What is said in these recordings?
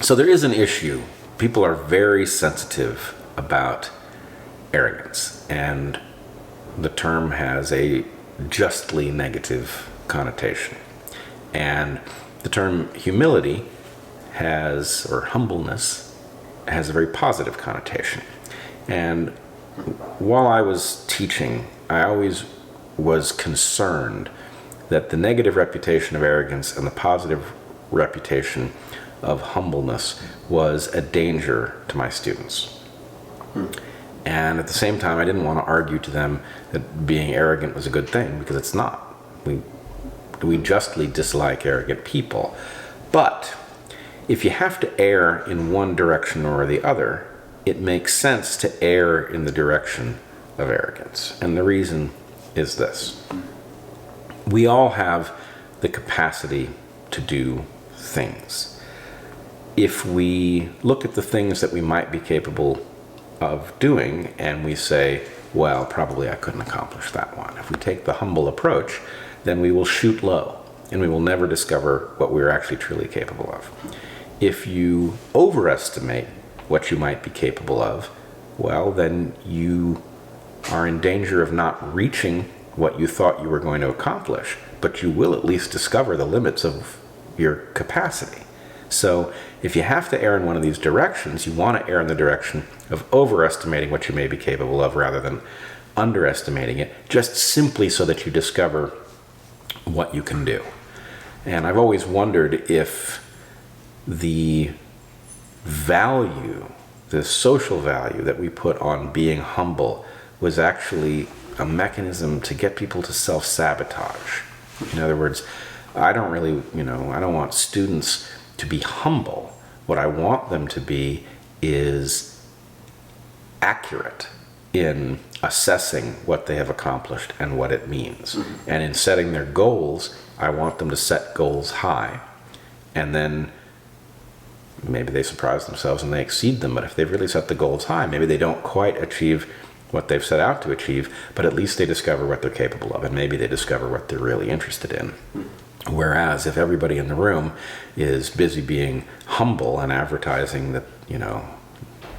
So there is an issue. People are very sensitive about arrogance, and the term has a justly negative connotation. And the term humility has, or humbleness, has a very positive connotation. And while I was teaching, I always was concerned that the negative reputation of arrogance and the positive reputation of humbleness was a danger to my students. And at the same time, I didn't want to argue to them that being arrogant was a good thing, because it's not. We justly dislike arrogant people. But if you have to err in one direction or the other, it makes sense to err in the direction of arrogance. And the reason is this. We all have the capacity to do things. If we look at the things that we might be capable of doing and we say, well, probably I couldn't accomplish that one. If we take the humble approach, then we will shoot low and we will never discover what we're actually truly capable of. If you overestimate what you might be capable of, well, then you are in danger of not reaching what you thought you were going to accomplish, but you will at least discover the limits of your capacity. So if you have to err in one of these directions, you want to err in the direction of overestimating what you may be capable of rather than underestimating it, just simply so that you discover what you can do. And I've always wondered if the value, the social value that we put on being humble was actually a mechanism to get people to self-sabotage. In other words, I don't want students to be humble. What I want them to be is accurate in assessing what they have accomplished and what it means. Mm-hmm. And in setting their goals, I want them to set goals high. And then maybe they surprise themselves and they exceed them, but if they've really set the goals high, maybe they don't quite achieve what they've set out to achieve, but at least they discover what they're capable of, and maybe they discover what they're really interested in. Whereas if everybody in the room is busy being humble and advertising that,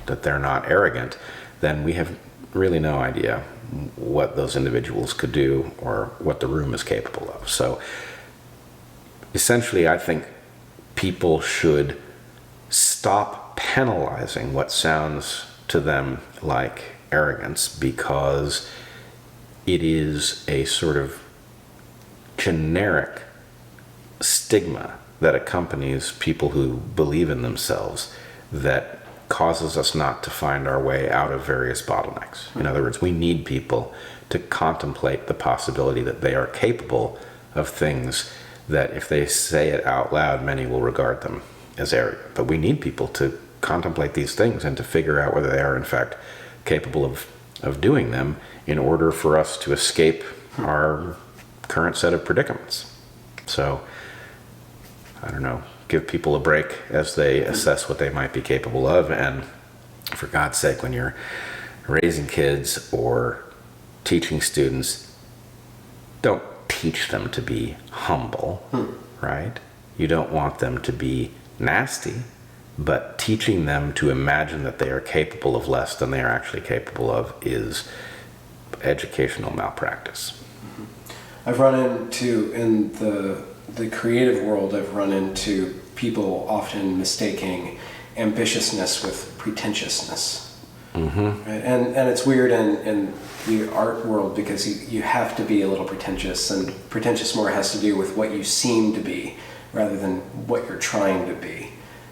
that they're not arrogant, then we have really no idea what those individuals could do or what the room is capable of. So essentially, I think people should stop penalizing what sounds to them like arrogance, because it is a sort of generic stigma that accompanies people who believe in themselves that causes us not to find our way out of various bottlenecks. In other words, we need people to contemplate the possibility that they are capable of things that if they say it out loud, many will regard them as arrogant. But we need people to contemplate these things and to figure out whether they are in fact capable of doing them in order for us to escape our current set of predicaments. So, I don't know, give people a break as they assess what they might be capable of. And for God's sake, when you're raising kids or teaching students, don't teach them to be humble, right? You don't want them to be nasty, but teaching them to imagine that they are capable of less than they are actually capable of is educational malpractice. I've run into, in the creative world, I've run into people often mistaking ambitiousness with pretentiousness. Mm-hmm. Right? And it's weird in the art world because you have to be a little pretentious, and pretentious more has to do with what you seem to be rather than what you're trying to be.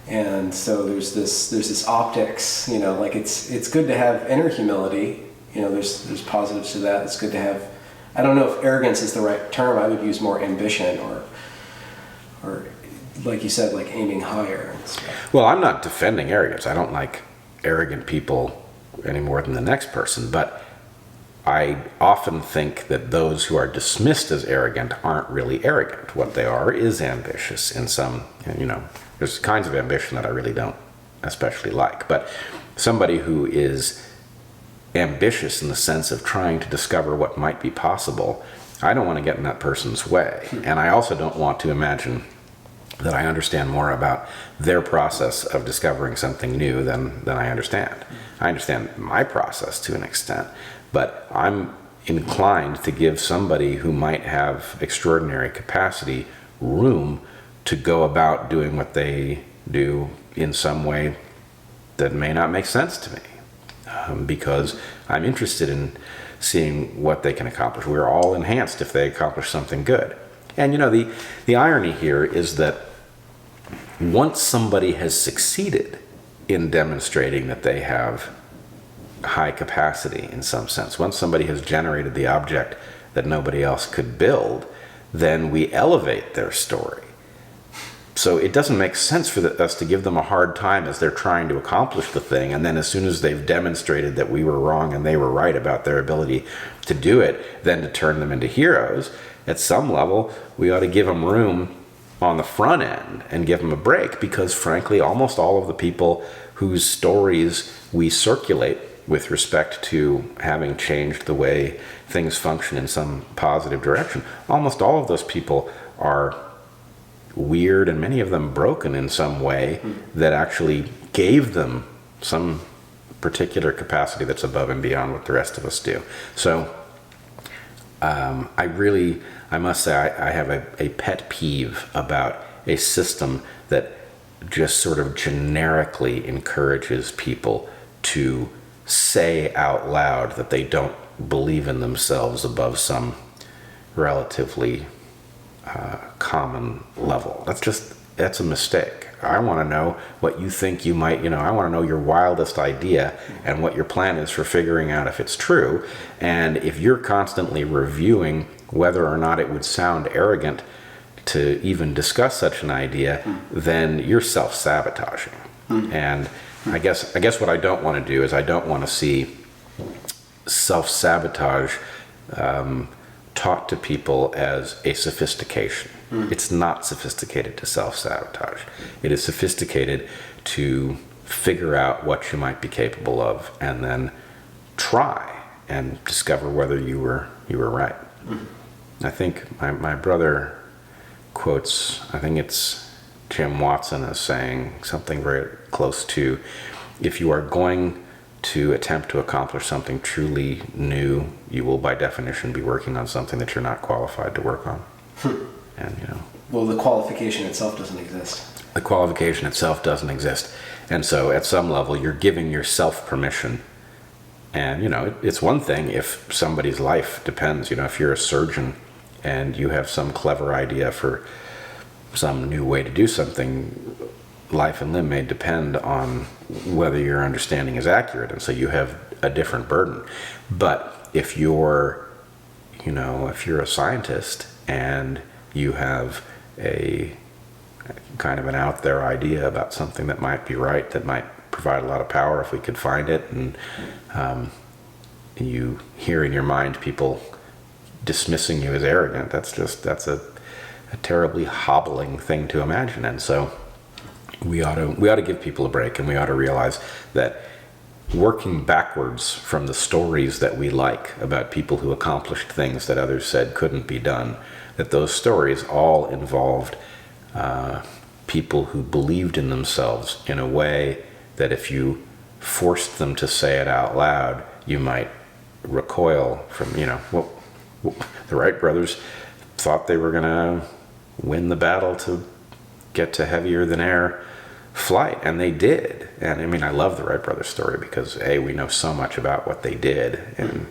And so there's this optics, like it's good to have inner humility. There's positives to that. It's good to have, I don't know if arrogance is the right term. I would use more ambition or like you said, like aiming higher. Well, I'm not defending arrogance. I don't like arrogant people any more than the next person, but I often think that those who are dismissed as arrogant aren't really arrogant. What they are is ambitious in some, there's kinds of ambition that I really don't especially like. But somebody who is ambitious in the sense of trying to discover what might be possible, I don't want to get in that person's way. And I also don't want to imagine that I understand more about their process of discovering something new than I understand. I understand my process to an extent, but I'm inclined to give somebody who might have extraordinary capacity room to go about doing what they do in some way that may not make sense to me, because I'm interested in seeing what they can accomplish. We're all enhanced if they accomplish something good. And the irony here is that once somebody has succeeded in demonstrating that they have high capacity in some sense, once somebody has generated the object that nobody else could build, then we elevate their story. So it doesn't make sense for us to give them a hard time as they're trying to accomplish the thing, and then as soon as they've demonstrated that we were wrong and they were right about their ability to do it, then to turn them into heroes. At some level, we ought to give them room on the front end and give them a break, because frankly, almost all of the people whose stories we circulate with respect to having changed the way things function in some positive direction, almost all of those people are weird, and many of them broken in some way that actually gave them some particular capacity that's above and beyond what the rest of us do. So I must say I have a pet peeve about a system that just sort of generically encourages people to say out loud that they don't believe in themselves above some relatively common level. That's a mistake. I want to know what you think you might, I want to know your wildest idea and what your plan is for figuring out if it's true. And if you're constantly reviewing whether or not it would sound arrogant to even discuss such an idea, then you're self-sabotaging. And I guess what I don't want to do is I don't want to see self-sabotage taught to people as a sophistication. It's not sophisticated to self-sabotage. It is sophisticated to figure out what you might be capable of and then try and discover whether you were right. I think my brother quotes, I think it's Jim Watson, as saying something very close to, if you are going to attempt to accomplish something truly new, you will by definition be working on something that you're not qualified to work on. And well, the qualification itself doesn't exist. The qualification itself doesn't exist. And so at some level you're giving yourself permission. And it's one thing if somebody's life depends, if you're a surgeon and you have some clever idea for some new way to do something, life and limb may depend on whether your understanding is accurate, and so you have a different burden. But if you're a scientist and you have a kind of an out there idea about something that might be right, that might provide a lot of power if we could find it, and you hear in your mind people dismissing you as arrogant, that's a terribly hobbling thing to imagine. And so we ought to give people a break, and we ought to realize that working backwards from the stories that we like about people who accomplished things that others said couldn't be done, that those stories all involved people who believed in themselves in a way that if you forced them to say it out loud, you might recoil from, the Wright brothers thought they were going to win the battle to get to heavier than air flight, and they did. And I love the Wright brothers story because A, we know so much about what they did, and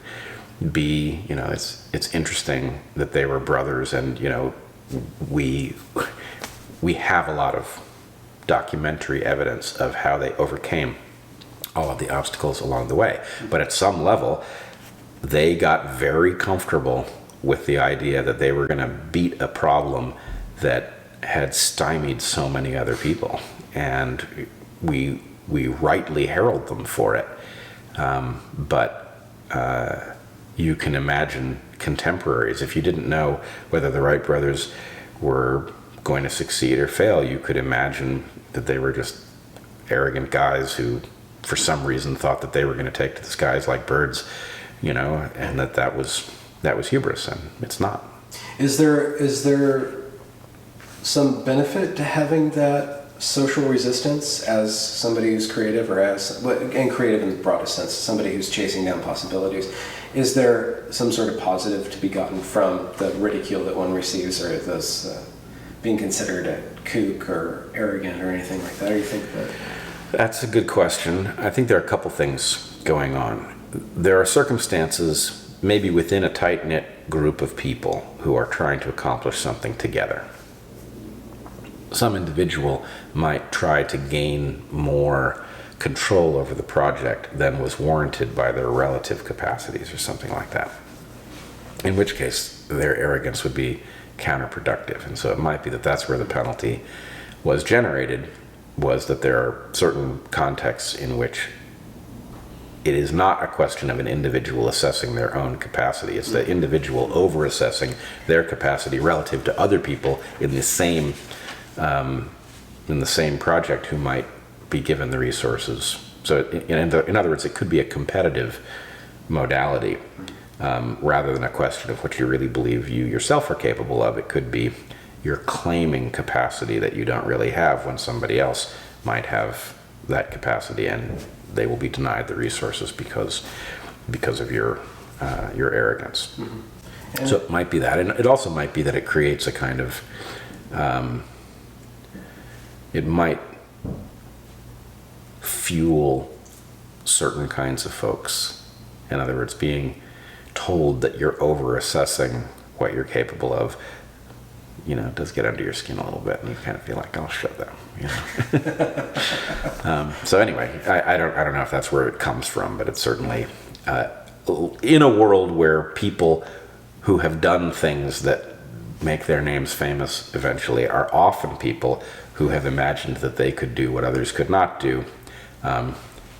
B, it's interesting that they were brothers, and we have a lot of documentary evidence of how they overcame all of the obstacles along the way. But at some level, they got very comfortable with the idea that they were going to beat a problem that had stymied so many other people, and we rightly herald them for it. But you can imagine contemporaries. If you didn't know whether the Wright brothers were going to succeed or fail, you could imagine that they were just arrogant guys who, for some reason, thought that they were going to take to the skies like birds, and that was hubris, and it's not. Is there some benefit to having that social resistance as somebody who's creative, or and creative in the broadest sense, somebody who's chasing down possibilities? Is there some sort of positive to be gotten from the ridicule that one receives, or those being considered a kook or arrogant or anything like that? Or you think that? That's a good question. I think there are a couple things going on. There are circumstances, maybe within a tight-knit group of people who are trying to accomplish something together. Some individual might try to gain more control over the project than was warranted by their relative capacities or something like that. In which case, their arrogance would be counterproductive. And so it might be that that's where the penalty was generated, was that there are certain contexts in which it is not a question of an individual assessing their own capacity. It's the individual over-assessing their capacity relative to other people in the same project who might be given the resources. So in other words, it could be a competitive modality rather than a question of what you really believe you yourself are capable of. It could be you're claiming capacity that you don't really have when somebody else might have that capacity, and they will be denied the resources because of your arrogance. Mm-hmm. So it might be that, and it also might be that it creates a kind of it might fuel certain kinds of folks. In other words, being told that you're over-assessing what you're capable of, does get under your skin a little bit, and you kind of feel like, oh, shut down. So anyway, I don't know if that's where it comes from, but it's certainly in a world where people who have done things that make their names famous eventually are often people who have imagined that they could do what others could not do.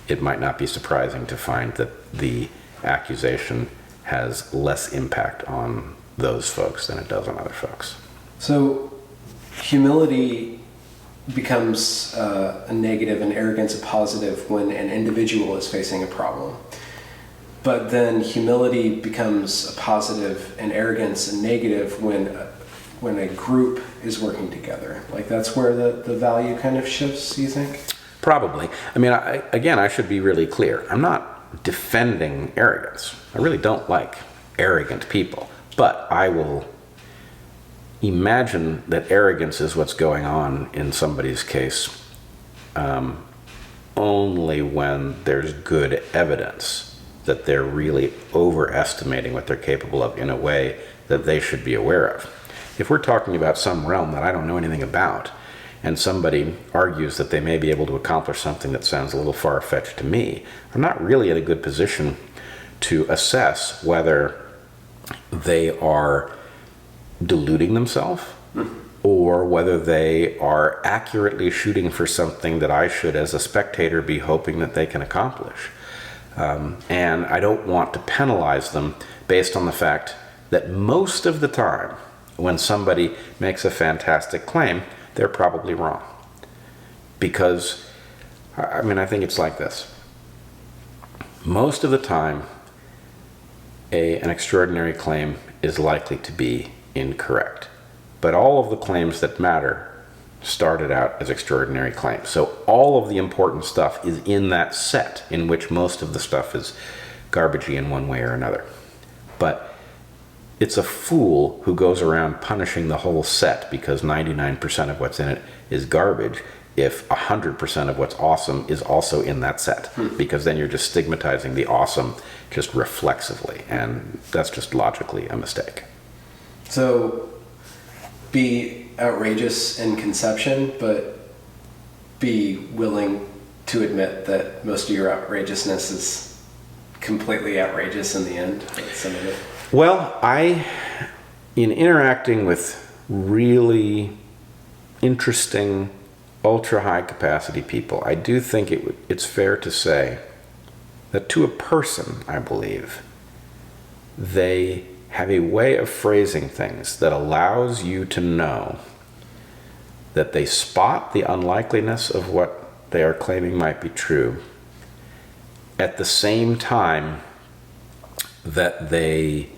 It might not be surprising to find that the accusation has less impact on those folks than it does on other folks. So humility becomes a negative and arrogance a positive when an individual is facing a problem. But then humility becomes a positive and arrogance a negative when a group is working together. Like, that's where the value kind of shifts, you think? Probably. I mean, I should be really clear. I'm not defending arrogance. I really don't like arrogant people. But I will imagine that arrogance is what's going on in somebody's case only when there's good evidence that they're really overestimating what they're capable of in a way that they should be aware of. If we're talking about some realm that I don't know anything about, and somebody argues that they may be able to accomplish something that sounds a little far-fetched to me, I'm not really in a good position to assess whether they are deluding themselves or whether they are accurately shooting for something that I should, as a spectator, be hoping that they can accomplish. And I don't want to penalize them based on the fact that most of the time when somebody makes a fantastic claim, they're probably wrong. Because, I think it's like this. Most of the time, an extraordinary claim is likely to be incorrect. But all of the claims that matter started out as extraordinary claims. So all of the important stuff is in that set, in which most of the stuff is garbagey in one way or another. But it's a fool who goes around punishing the whole set because 99% of what's in it is garbage if 100% of what's awesome is also in that set. Because then you're just stigmatizing the awesome just reflexively, and that's just logically a mistake. So be outrageous in conception, but be willing to admit that most of your outrageousness is completely outrageous in the end, some of it. Well, in interacting with really interesting, ultra-high capacity people, I do think it's fair to say that to a person, I believe, they have a way of phrasing things that allows you to know that they spot the unlikeliness of what they are claiming might be true, at the same time that they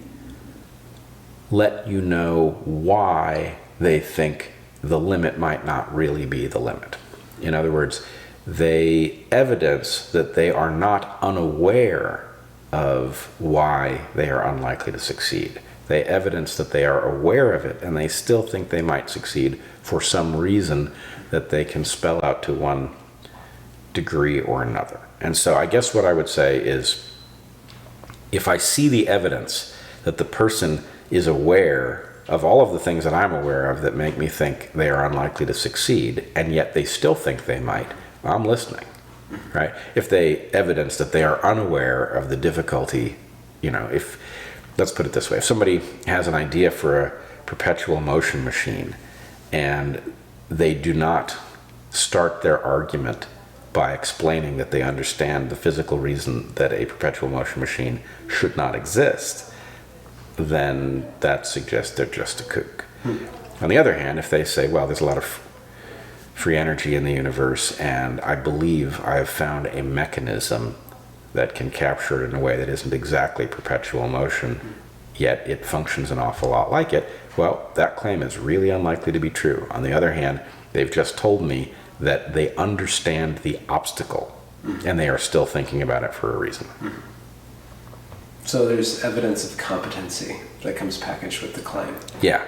let you know why they think the limit might not really be the limit. In other words, they evidence that they are not unaware of why they are unlikely to succeed. They evidence that they are aware of it, and they still think they might succeed for some reason that they can spell out to one degree or another. And so I guess what I would say is, if I see the evidence that the person is aware of all of the things that I'm aware of that make me think they are unlikely to succeed, and yet they still think they might, I'm listening, right? If they evidence that they are unaware of the difficulty, if, let's put it this way, if somebody has an idea for a perpetual motion machine and they do not start their argument by explaining that they understand the physical reason that a perpetual motion machine should not exist, then that suggests they're just a kook. On the other hand, if they say, well, there's a lot of free energy in the universe, and I believe I have found a mechanism that can capture it in a way that isn't exactly perpetual motion, yet it functions an awful lot like it, well, that claim is really unlikely to be true. On the other hand, they've just told me that they understand the obstacle, and they are still thinking about it for a reason. So there's evidence of competency that comes packaged with the claim. Yeah.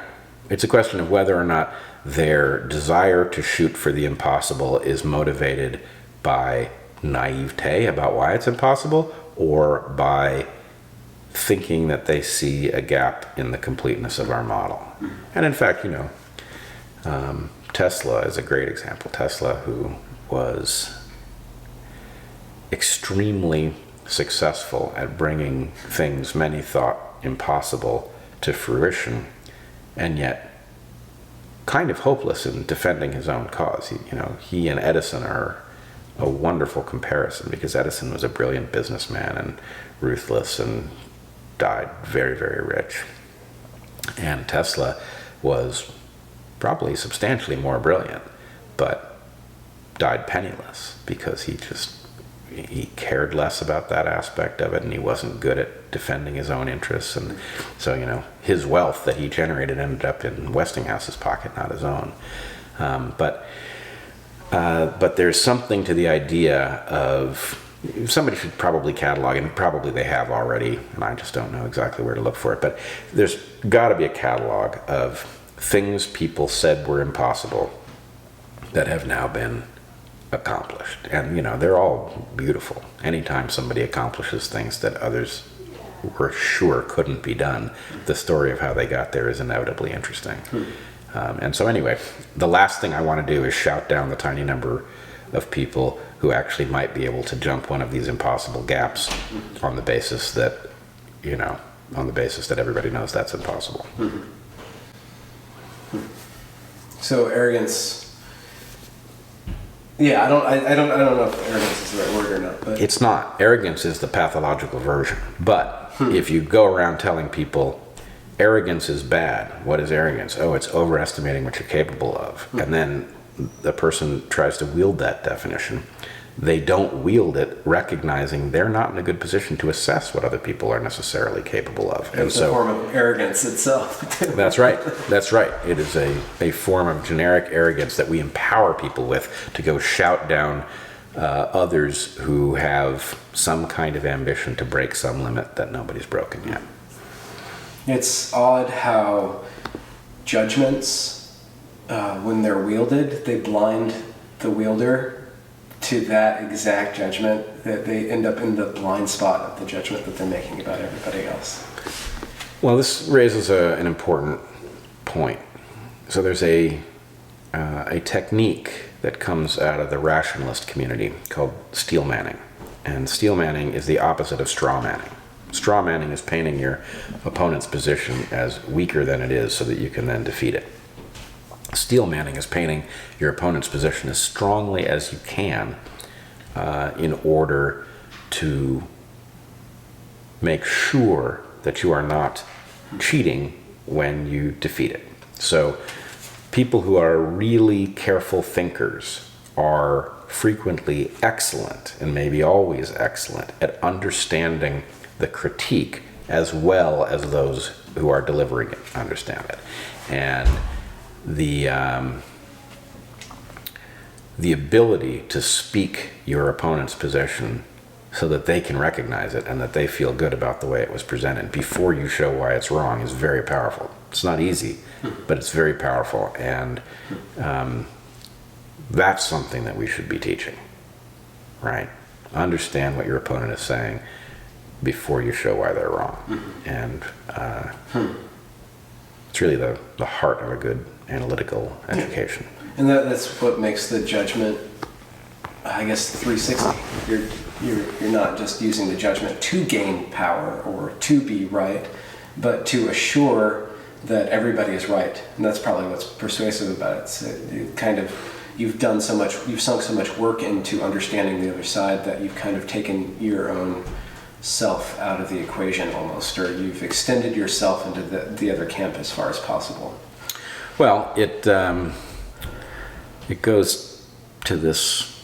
It's a question of whether or not their desire to shoot for the impossible is motivated by naivete about why it's impossible, or by thinking that they see a gap in the completeness of our model. And in fact, Tesla is a great example. Tesla, who was extremely successful at bringing things many thought impossible to fruition, and yet kind of hopeless in defending his own cause. He and Edison are a wonderful comparison, because Edison was a brilliant businessman and ruthless and died very, very rich. And Tesla was probably substantially more brilliant, but died penniless because he cared less about that aspect of it, and he wasn't good at defending his own interests. And so, his wealth that he generated ended up in Westinghouse's pocket, not his own. But there's something to the idea of, somebody should probably catalog, and probably they have already, and I just don't know exactly where to look for it, but there's got to be a catalog of things people said were impossible that have now been accomplished. And they're all beautiful. Anytime somebody accomplishes things that others were sure couldn't be done, the story of how they got there is inevitably interesting. And so anyway, the last thing I want to do is shout down the tiny number of people who actually might be able to jump one of these impossible gaps on the basis that everybody knows that's impossible. So arrogance. Yeah, I don't know if arrogance is the right word or not, but it's not. Arrogance is the pathological version. But if you go around telling people arrogance is bad, what is arrogance? Oh, it's overestimating what you're capable of. And then the person tries to wield that definition. They don't wield it recognizing they're not in a good position to assess what other people are necessarily capable of. And it's a form of arrogance itself. That's right. It is a form of generic arrogance that we empower people with to go shout down others who have some kind of ambition to break some limit that nobody's broken yet. It's odd how judgments, when they're wielded, they blind the wielder to that exact judgment, that they end up in the blind spot of the judgment that they're making about everybody else. Well, this raises an important point. So there's a technique that comes out of the rationalist community called steel manning. And steel manning is the opposite of straw manning. Straw manning is painting your opponent's position as weaker than it is so that you can then defeat it. Steel manning is painting your opponent's position as strongly as you can in order to make sure that you are not cheating when you defeat it. So people who are really careful thinkers are frequently excellent, and maybe always excellent, at understanding the critique as well as those who are delivering it understand it. And the the ability to speak your opponent's position so that they can recognize it and that they feel good about the way it was presented before you show why it's wrong is very powerful. It's not easy, but it's very powerful, and that's something that we should be teaching, right? Understand what your opponent is saying before you show why they're wrong. And it's really the heart of a good analytical education. And that's what makes the judgment, I guess, 360. You're not just using the judgment to gain power or to be right, but to assure that everybody is right. And that's probably what's persuasive about it. You've sunk so much work into understanding the other side that you've kind of taken your own self out of the equation almost, or you've extended yourself into the other camp as far as possible. Well, it goes to this,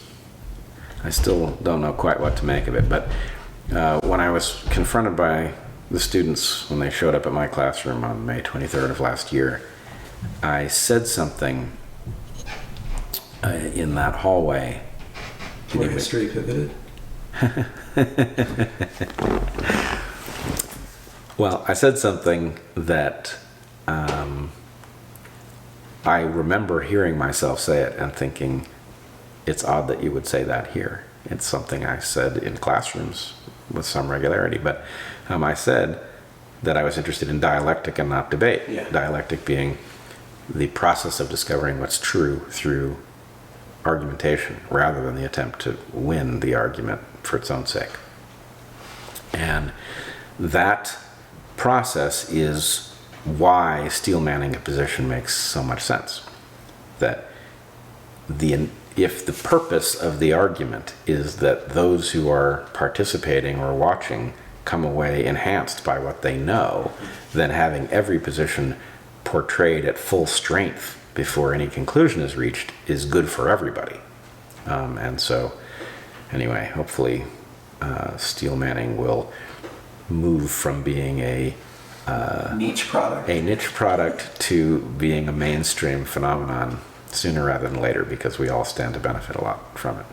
I still don't know quite what to make of it, but when I was confronted by the students when they showed up at my classroom on May 23rd of last year, I said something in that hallway. Where history pivoted? Well, I said something that I remember hearing myself say it and thinking, it's odd that you would say that here. It's something I said in classrooms with some regularity, but I said that I was interested in dialectic and not debate. Yeah. Dialectic being the process of discovering what's true through argumentation rather than the attempt to win the argument for its own sake. And that process is why steel manning a position makes so much sense. That if the purpose of the argument is that those who are participating or watching come away enhanced by what they know, then having every position portrayed at full strength before any conclusion is reached is good for everybody. And so, anyway, hopefully steel manning will move from being a niche product to being a mainstream phenomenon sooner rather than later, because we all stand to benefit a lot from it.